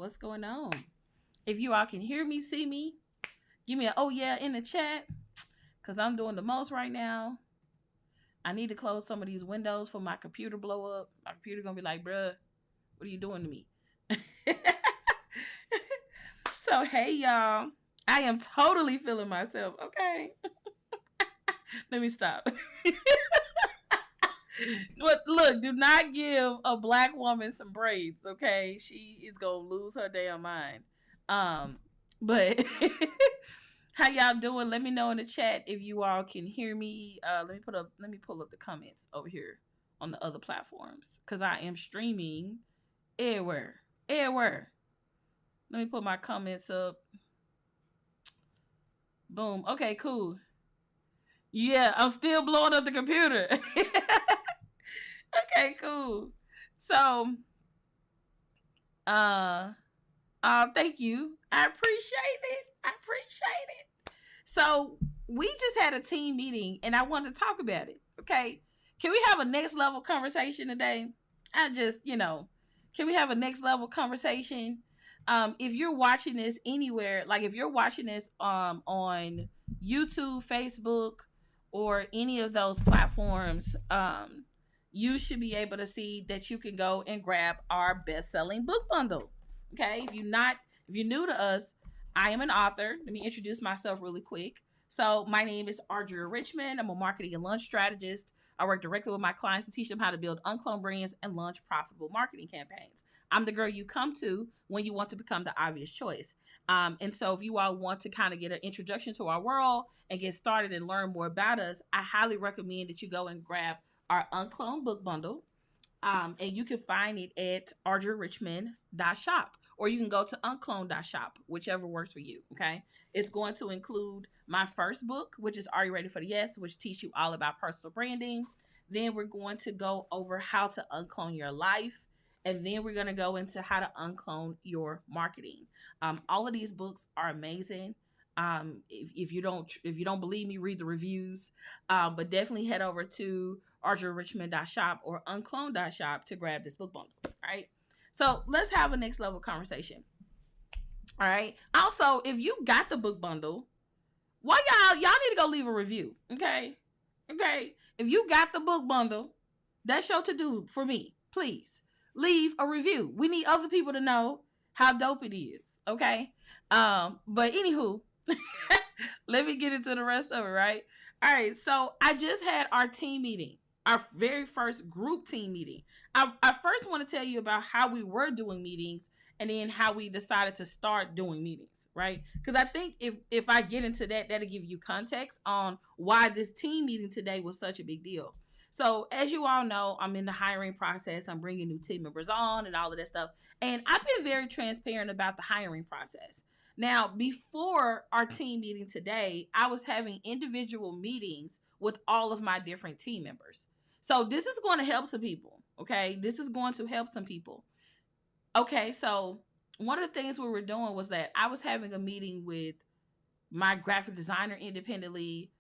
What's going on? If you all can hear me, see me, give me an oh yeah in the chat, because I'm doing the most right now. I need to close some of these windows for my computer blow up. My computer gonna be like, bruh, what are you doing to me? So, hey, y'all. I am totally feeling myself. Okay. Let me stop. But look, do not give a black woman some braids, okay? She is gonna lose her damn mind. But how y'all doing? Let me know in the chat if you all can hear me. Let me pull up the comments over here on the other platforms, because I am streaming everywhere. Everywhere. Let me put my comments up. Boom. Okay, cool. Yeah, I'm still blowing up the computer. Okay, cool. So, thank you. I appreciate it. So, we just had a team meeting and I wanted to talk about it. Okay. Can we have a next level conversation today? Can we have a next level conversation? If you're watching this anywhere, like if you're watching this on YouTube, Facebook, or any of those platforms, you should be able to see that you can go and grab our best-selling book bundle. Okay, if you're new to us, I am an author. Let me introduce myself really quick. So my name is Audria Richmond. I'm a marketing and launch strategist. I work directly with my clients to teach them how to build uncloned brands and launch profitable marketing campaigns. I'm the girl you come to when you want to become the obvious choice. And so if you all want to kind of get an introduction to our world and get started and learn more about us, I highly recommend that you go and grab our UnCloned book bundle. And you can find it at audriarichmond.shop, or you can go to uncloned.shop, whichever works for you. Okay. It's going to include my first book, which is Are You Ready for the Yes, which teaches you all about personal branding. Then we're going to go over how to unclone your life. And then we're going to go into how to unclone your marketing. All of these books are amazing. If you don't believe me, read the reviews. But definitely head over to audriarichmond.shop or uncloned.shop to grab this book bundle. All right. So let's have a next level conversation. All right. Also, if you got the book bundle, why y'all need to go leave a review. Okay. If you got the book bundle, that's your to do for me. Please leave a review. We need other people to know how dope it is. Okay. But anywho, let me get into the rest of it. Right. All right. So I just had our team meeting, our very first group team meeting. I first want to tell you about how we were doing meetings and then how we decided to start doing meetings, right? Because I think if I get into that, that'll give you context on why this team meeting today was such a big deal. So as you all know, I'm in the hiring process. I'm bringing new team members on and all of that stuff. And I've been very transparent about the hiring process. Now, before our team meeting today, I was having individual meetings with all of my different team members. So this is going to help some people, okay? This is going to help some people. Okay, so one of the things we were doing was that I was having a meeting with my graphic designer independently,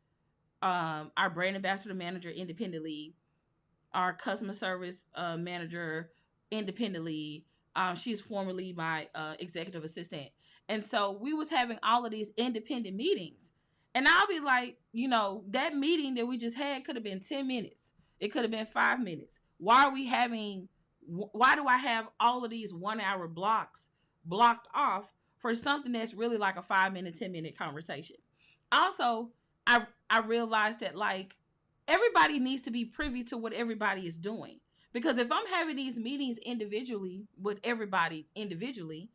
our brand ambassador manager independently, our customer service manager independently. She's formerly my executive assistant. And so we was having all of these independent meetings. And I'll be like, that meeting that we just had could have been 10 minutes. It could have been 5 minutes. Why do I have all of these 1 hour blocks blocked off for something that's really like a 5 minute, 10-minute conversation? Also, I realized that like everybody needs to be privy to what everybody is doing. Because if I'm having these meetings individually with everybody individually,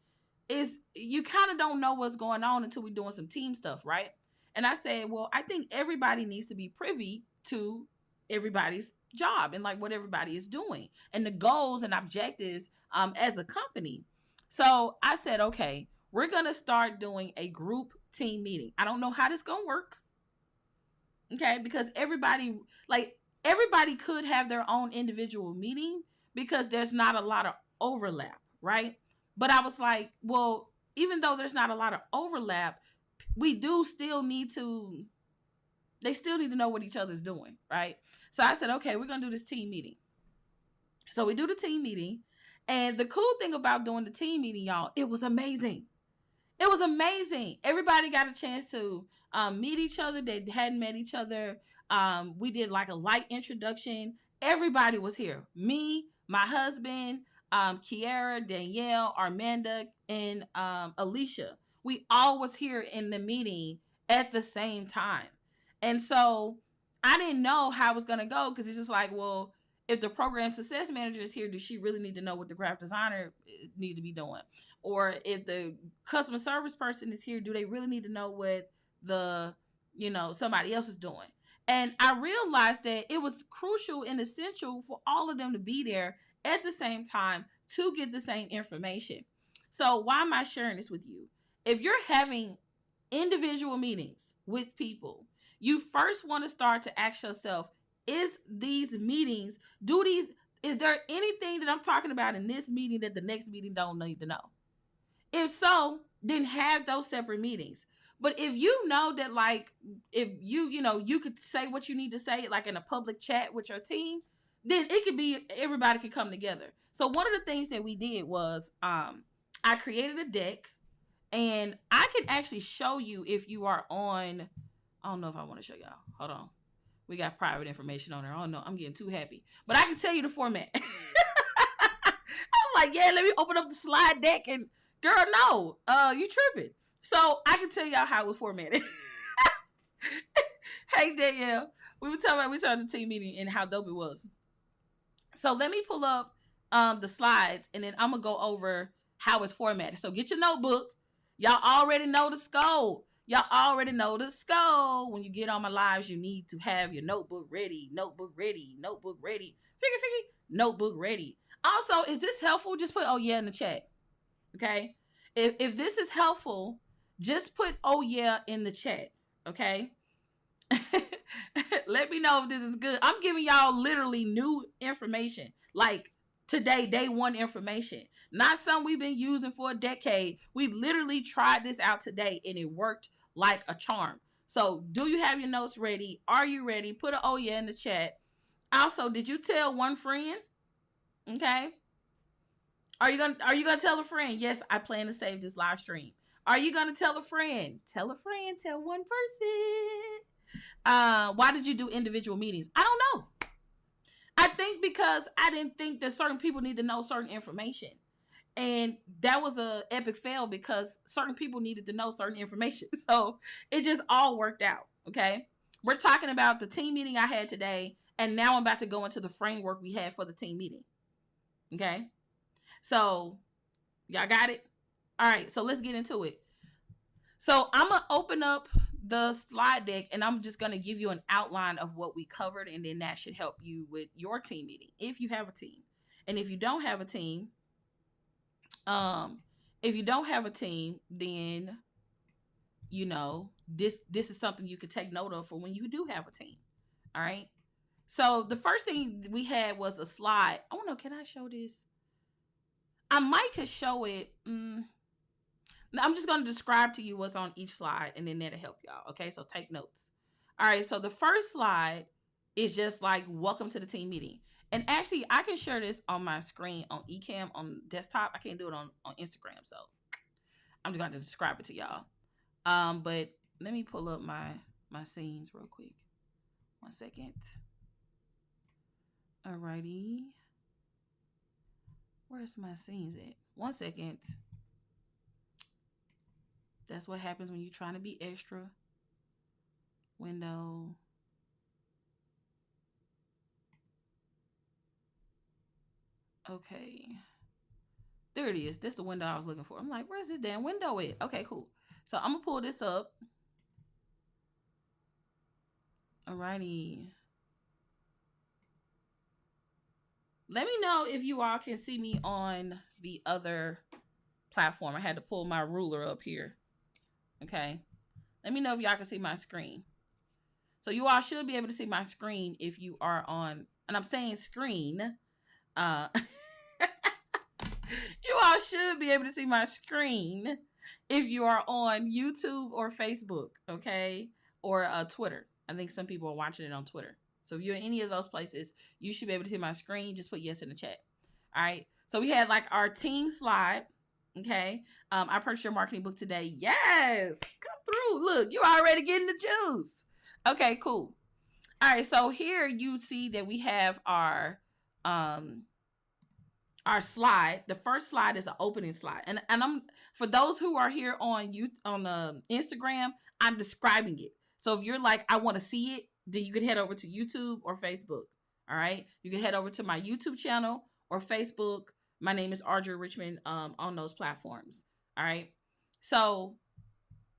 is you kind of don't know what's going on until we're doing some team stuff, right? And I said, well, I think everybody needs to be privy to everybody's job and like what everybody is doing and the goals and objectives as a company. So I said, okay, we're going to start doing a group team meeting. I don't know how this going to work. Okay. Because everybody could have their own individual meeting because there's not a lot of overlap. Right. But I was like, well, even though there's not a lot of overlap, they still need to know what each other's doing. Right. So I said, okay, we're going to do this team meeting. So we do the team meeting And the cool thing about doing the team meeting, y'all, it was amazing. It was amazing. Everybody got a chance to meet each other. They hadn't met each other. We did like a light introduction. Everybody was here. Me, my husband, Kiara, Danielle, Armanda, and Alicia. We all was here in the meeting at the same time. And so I didn't know how it was going to go because it's just like, well, if the program success manager is here, does she really need to know what the graphic designer need to be doing? Or if the customer service person is here, do they really need to know what the, somebody else is doing? And I realized that it was crucial and essential for all of them to be there at the same time to get the same information. So why am I sharing this with you? If you're having individual meetings with people, you first want to start to ask yourself, is there anything that I'm talking about in this meeting that the next meeting don't need to know? If so, then have those separate meetings. But if you know that, like, if you could say what you need to say, like in a public chat with your team, then it could be everybody could come together. So one of the things that we did was I created a deck, and I can actually show you if you are on. I don't know if I want to show y'all. Hold on. We got private information on there. Oh no, I'm getting too happy. But I can tell you the format. I was like, yeah, let me open up the slide deck, and girl, no, you tripping. So I can tell y'all how it was formatted. Hey Danielle, we talked about the team meeting and how dope it was. So let me pull up the slides, and then I'm gonna go over how it's formatted. So get your notebook. Y'all already know the scope. Y'all already know the scope. When you get on my lives, you need to have your notebook ready. Notebook ready. Notebook ready. Figgy. Notebook ready. Also, is this helpful? Just put oh yeah in the chat. Okay. If this is helpful, just put oh yeah in the chat. Okay. Let me know if this is good. I'm giving y'all literally new information. Like today, day one information. Not something we've been using for a decade. We literally tried this out today and it worked like a charm. So do you have your notes ready? Are you ready? Put an oh yeah in the chat. Also, did you tell one friend? Okay. Are you gonna tell a friend? Yes, I plan to save this live stream. Are you gonna tell a friend? Tell a friend, tell one person. Why did you do individual meetings? I don't know. I think because I didn't think that certain people need to know certain information. And that was a epic fail because certain people needed to know certain information. So it just all worked out. Okay. We're talking about the team meeting I had today. And now I'm about to go into the framework we had for the team meeting. Okay. So y'all got it? All right. So let's get into it. So I'm going to open up the slide deck and I'm just going to give you an outline of what we covered. And then that should help you with your team meeting if you have a team. And if you don't have a team, then this is something you could take note of for when you do have a team. All right. So the first thing we had was a slide. I don't know. Can I show this? I might could show it. I'm just going to describe to you what's on each slide, and then that'll help y'all. Okay. So take notes. All right. So the first slide is just like, welcome to the team meeting. And actually, I can share this on my screen on eCam on desktop. I can't do it on Instagram. So I'm just going to describe it to y'all. But let me pull up my scenes real quick. 1 second. Alrighty. Where's my scenes at? 1 second. That's what happens when you're trying to be extra. Window. Okay. There it is. That's the window I was looking for. I'm like, where's this damn window at? Okay, cool. So I'm going to pull this up. Alrighty. Let me know if you all can see me on the other platform. I had to pull my ruler up here. Okay. Let me know if y'all can see my screen. So you all should be able to see my screen if you are on, and I'm saying screen. You all should be able to see my screen if you are on YouTube or Facebook, okay? Or Twitter. I think some people are watching it on Twitter. So if you're in any of those places, you should be able to see my screen. Just put yes in the chat. All right. So we had like our team slide. Okay. I purchased your marketing book today. Yes. Come through. Look, you already getting the juice. Okay, cool. All right. So here you see that we have um our slide. The first slide is an opening slide. And I'm for those who are here on Instagram, I'm describing it. So if you're like, I want to see it, then you can head over to YouTube or Facebook. All right. You can head over to my YouTube channel or Facebook. My name is Audria Richmond on those platforms. All right. So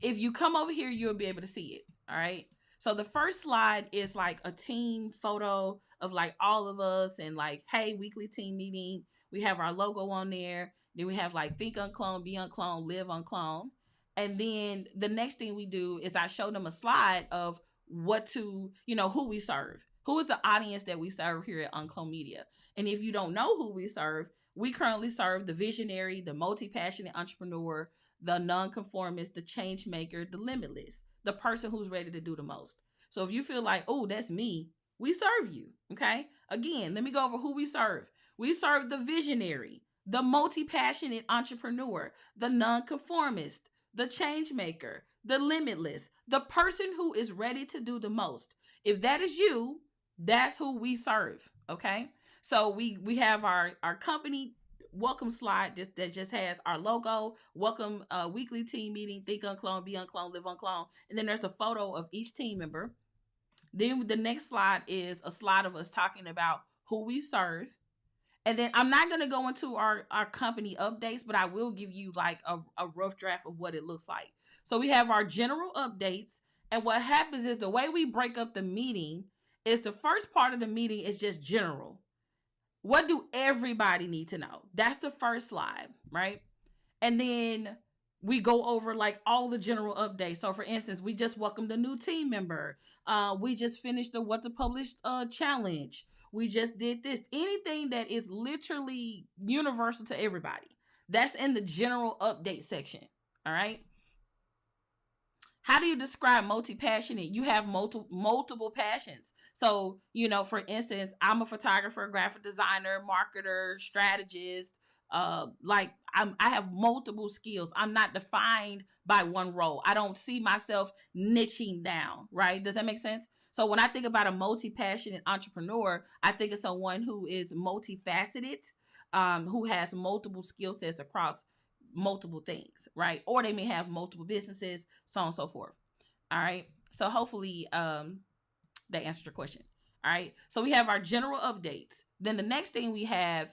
if you come over here, you'll be able to see it. All right. So the first slide is like a team photo of like all of us and like, hey, weekly team meeting. We have our logo on there. Then we have like think uncloned, be uncloned, live uncloned. And then the next thing we do is I show them a slide of who we serve. Who is the audience that we serve here at UnCloned Media? And if you don't know who we serve, we currently serve the visionary, the multi-passionate entrepreneur, the nonconformist, the change maker, the limitless, the person who's ready to do the most. So if you feel like, oh, that's me, we serve you. Okay. Again, let me go over who we serve. We serve the visionary, the multi-passionate entrepreneur, the nonconformist, the change maker, the limitless, the person who is ready to do the most. If that is you, that's who we serve. Okay. So we have our company welcome slide that just has our logo, welcome weekly team meeting, think uncloned, be uncloned, live uncloned. And then there's a photo of each team member. Then the next slide is a slide of us talking about who we serve. And then I'm not going to go into our company updates, but I will give you like a rough draft of what it looks like. So we have our general updates. And what happens is the way we break up the meeting is the first part of the meeting is just general. What do everybody need to know? That's the first slide, right? And then we go over like all the general updates. So for instance, we just welcomed a new team member. We just finished the What to Publish challenge. We just did this. Anything that is literally universal to everybody. That's in the general update section. All right. How do you describe multi-passionate? You have multiple passions. So, for instance, I'm a photographer, graphic designer, marketer, strategist. I have multiple skills. I'm not defined by one role. I don't see myself niching down, right? Does that make sense? So when I think about a multi-passionate entrepreneur, I think of someone who is multifaceted, who has multiple skill sets across multiple things, right? Or they may have multiple businesses, so on and so forth. All right. So hopefully that answered your question. All right. So we have our general updates. Then the next thing we have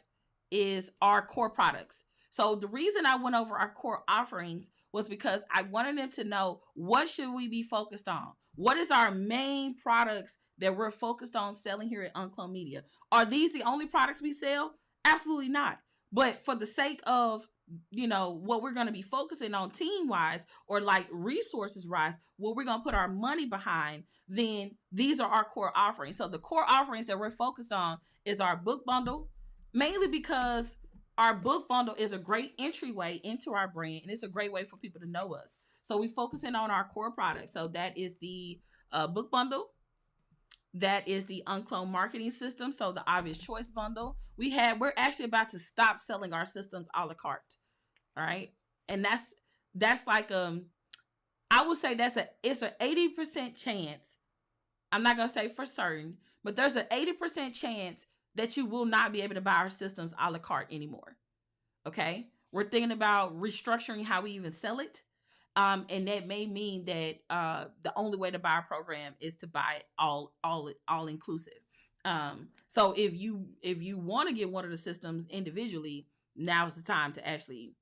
is our core products. So the reason I went over our core offerings was because I wanted them to know, what should we be focused on? What is our main products that we're focused on selling here at UnCloned Media? Are these the only products we sell? Absolutely not. But for the sake of what we're going to be focusing on team wise or like resources wise, what we're going to put our money behind, then these are our core offerings. So the core offerings that we're focused on is our book bundle, mainly because our book bundle is a great entryway into our brand and it's a great way for people to know us. So we focusing on our core products. So that is the book bundle. That is the UnCloned marketing system. So the obvious choice bundle. We're actually about to stop selling our systems a la carte. All right. And that's like I would say it's an 80% chance. I'm not gonna say for certain, but there's an 80% chance that you will not be able to buy our systems a la carte anymore. Okay. We're thinking about restructuring how we even sell it. And that may mean that the only way to buy a program is to buy it all inclusive. So if you want to get one of the systems individually, now is the time to actually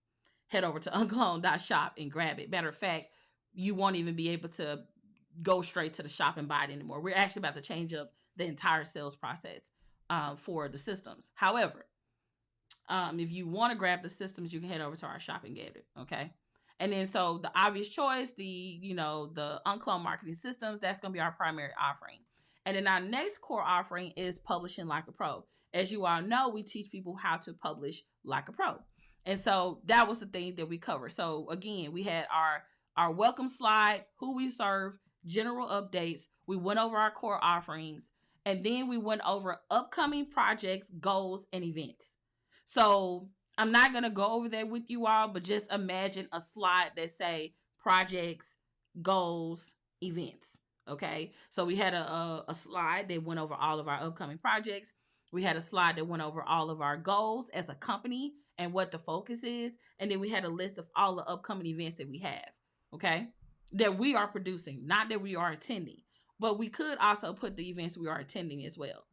head over to uncloned.shop and grab it. Matter of fact, you won't even be able to go straight to the shop and buy it anymore. We're actually about to change up the entire sales process for the systems. However, if you want to grab the systems, you can head over to our shop and get it. Okay. And then so the obvious choice, the UnCloned marketing systems, that's going to be our primary offering. And then our next core offering is publishing like a pro. As you all know, we teach people how to publish like a pro. And so that was the thing that we covered. So again, we had our welcome slide, who we serve, general updates. We went over our core offerings, and then we went over upcoming projects, goals, and events. So I'm not going to go over that with you all, but just imagine a slide that say projects, goals, events. Okay. So we had a slide that went over all of our upcoming projects. We had a slide that went over all of our goals as a company and what the focus is. And then we had a list of all the upcoming events that we have. Okay. That we are producing, not that we are attending, but we could also put the events we are attending as well.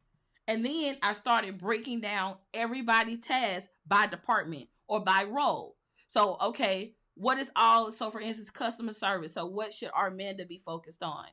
And then I started breaking down everybody's task by department or by role. So, okay, what is all, so for instance, customer service. So what should Armanda be focused on?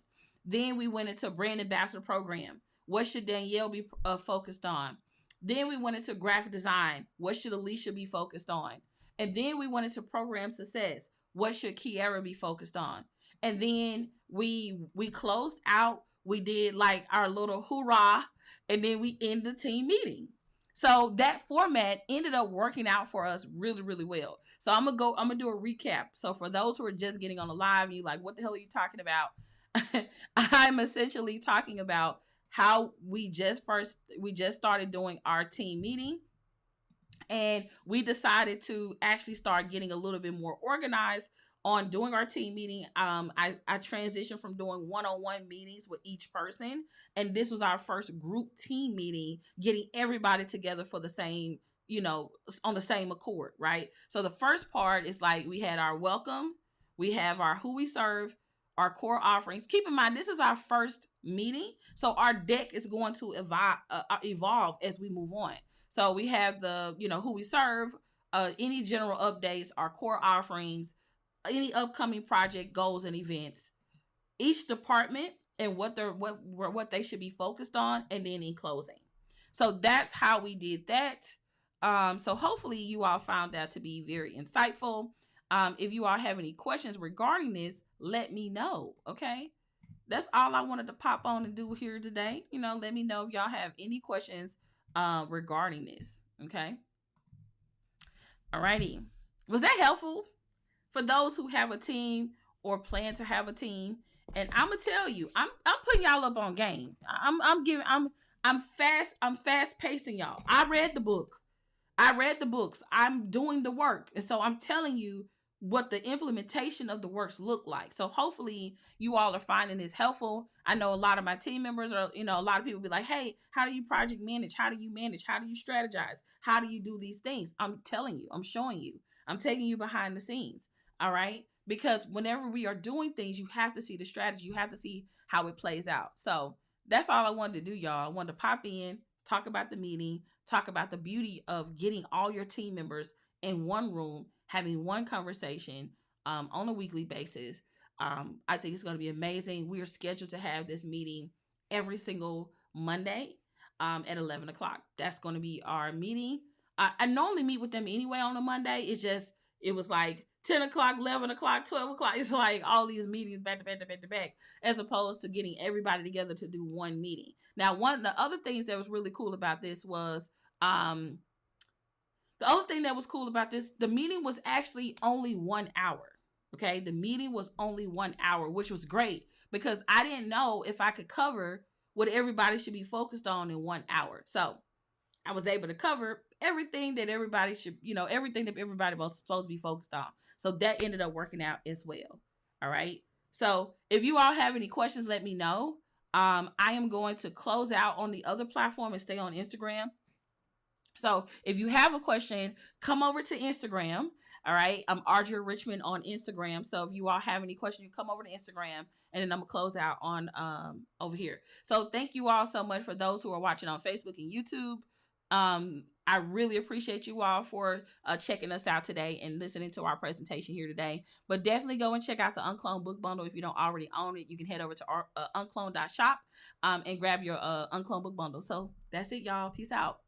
Then we went into brand ambassador program. What should Danielle be focused on? Then we went into graphic design. What should Alicia be focused on? And then we went into program success. What should Kiara be focused on? And then we closed out. We did like our little hoorah, and then we end the team meeting. So that format ended up working out for us really, really well. So I'm gonna do a recap. So for those who are just getting on the live and you like, what the hell are you talking about? I'm essentially talking about how we just started doing our team meeting, and we decided to actually start getting a little bit more organized on doing our team meeting. I transitioned from doing one-on-one meetings with each person, and this was our first group team meeting, getting everybody together for the same, on the same accord, right? So the first part is like we had our welcome, we have our who we serve, our core offerings. Keep in mind, this is our first meeting, so our deck is going to evolve as we move on. So we have the, who we serve, any general updates, our core offerings, any upcoming project goals and events, each department and what they should be focused on, and then in closing. So that's how we did that. So hopefully you all found that to be very insightful. If you all have any questions regarding this, let me know. Okay. That's all I wanted to pop on and do here today. Let me know if y'all have any questions regarding this. Okay. Alrighty. Was that helpful for those who have a team or plan to have a team? And I'm gonna tell you, I'm putting y'all up on game. I'm fast pacing y'all. I read the books. I'm doing the work. And so I'm telling you what the implementation of the works look like. So hopefully you all are finding this helpful. I know a lot of my team members are, a lot of people be like, hey, how do you project manage? How do you manage? How do you strategize? How do you do these things? I'm telling you, I'm showing you, I'm taking you behind the scenes. All right. Because whenever we are doing things, you have to see the strategy. You have to see how it plays out. So that's all I wanted to do, y'all. I wanted to pop in, talk about the meeting, talk about the beauty of getting all your team members in one room, having one conversation on a weekly basis. I think it's going to be amazing. We are scheduled to have this meeting every single Monday at 11 o'clock. That's going to be our meeting. I normally meet with them anyway on a Monday. It was like 10 o'clock, 11 o'clock, 12 o'clock. It's like all these meetings back to back to back to back, as opposed to getting everybody together to do one meeting. Now, one of the other things that was really cool about this was, the meeting was actually only 1 hour. Okay. The meeting was only 1 hour, which was great because I didn't know if I could cover what everybody should be focused on in 1 hour. So I was able to cover everything that everybody should, everything that everybody was supposed to be focused on. So that ended up working out as well. All right. So if you all have any questions, let me know. I am going to close out on the other platform and stay on Instagram. So if you have a question, come over to Instagram. All right. I'm Audria Richmond on Instagram. So if you all have any questions, you come over to Instagram, and then I'm gonna close out on over here. So thank you all so much for those who are watching on Facebook and YouTube. I really appreciate you all for checking us out today and listening to our presentation here today. But definitely go and check out the UnCloned book bundle. If you don't already own it, you can head over to our uncloned.shop and grab your UnCloned book bundle. So that's it, y'all. Peace out.